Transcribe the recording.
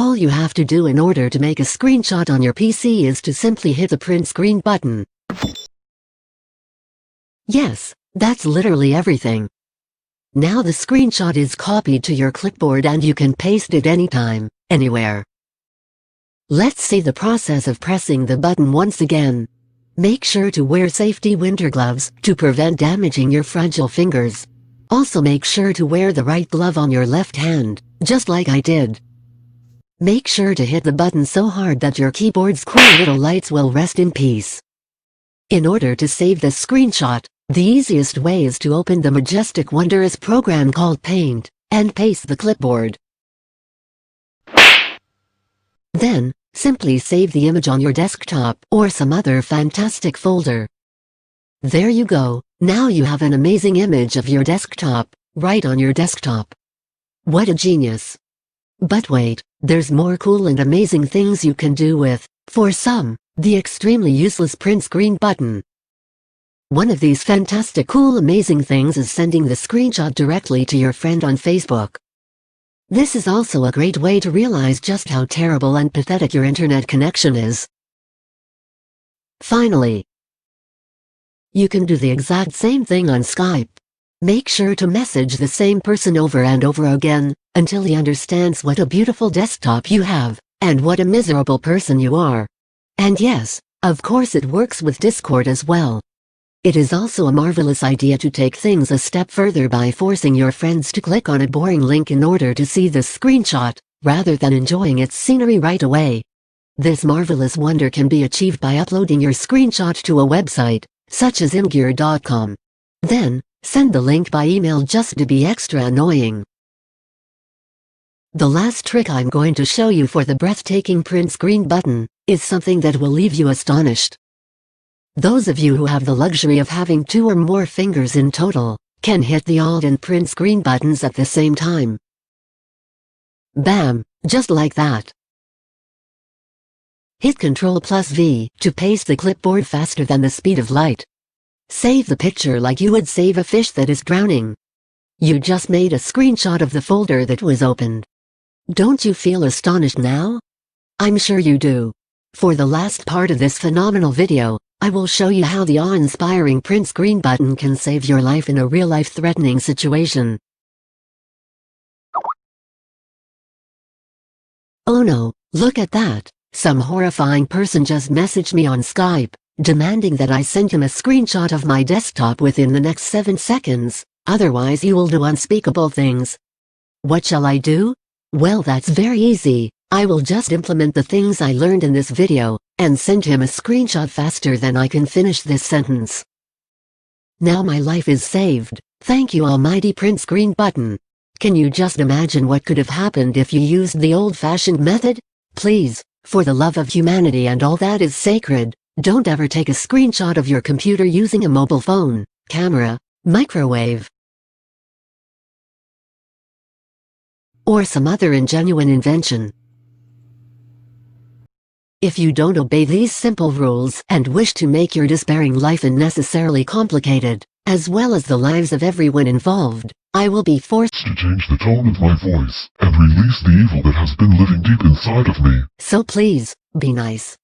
All you have to do in order to make a screenshot on your PC is to simply hit the print screen button. Yes, that's literally everything. Now the screenshot is copied to your clipboard and you can paste it anytime, anywhere. Let's see the process of pressing the button once again. Make sure to wear safety winter gloves to prevent damaging your fragile fingers. Also make sure to wear the right glove on your left hand, just like I did. Make sure to hit the button so hard that your keyboard's cool little lights will rest in peace. In order to save this screenshot, the easiest way is to open the majestic wondrous program called Paint, and paste the clipboard. Then, simply save the image on your desktop or some other fantastic folder. There you go, now you have an amazing image of your desktop, right on your desktop. What a genius! But wait, there's more cool and amazing things you can do with, for some, the extremely useless print screen button. One of these fantastic cool amazing things is sending the screenshot directly to your friend on Facebook. This is also a great way to realize just how terrible and pathetic your internet connection is. Finally, you can do the exact same thing on Skype. Make sure to message the same person over and over again, until he understands what a beautiful desktop you have, and what a miserable person you are. And yes, of course it works with Discord as well. It is also a marvelous idea to take things a step further by forcing your friends to click on a boring link in order to see the screenshot, rather than enjoying its scenery right away. This marvelous wonder can be achieved by uploading your screenshot to a website, such as imgur.com. Then, send the link by email just to be extra annoying. The last trick I'm going to show you for the breathtaking print screen button is something that will leave you astonished. Those of you who have the luxury of having 2 or more fingers in total, can hit the Alt and print screen buttons at the same time. Bam! Just like that. Hit Ctrl+V to paste the clipboard faster than the speed of light. Save the picture like you would save a fish that is drowning. You just made a screenshot of the folder that was opened. Don't you feel astonished now? I'm sure you do. For the last part of this phenomenal video, I will show you how the awe-inspiring print screen button can save your life in a real life-threatening situation. Oh no, look at that! Some horrifying person just messaged me on Skype, demanding that I send him a screenshot of my desktop within the next 7 seconds, otherwise he will do unspeakable things. What shall I do? Well, that's very easy. I will just implement the things I learned in this video, and send him a screenshot faster than I can finish this sentence. Now my life is saved, thank you almighty print screen button. Can you just imagine what could have happened if you used the old-fashioned method? Please, for the love of humanity and all that is sacred, don't ever take a screenshot of your computer using a mobile phone, camera, microwave, or some other ingenuine invention. If you don't obey these simple rules and wish to make your despairing life unnecessarily complicated, as well as the lives of everyone involved, I will be forced to change the tone of my voice and release the evil that has been living deep inside of me. So please, be nice.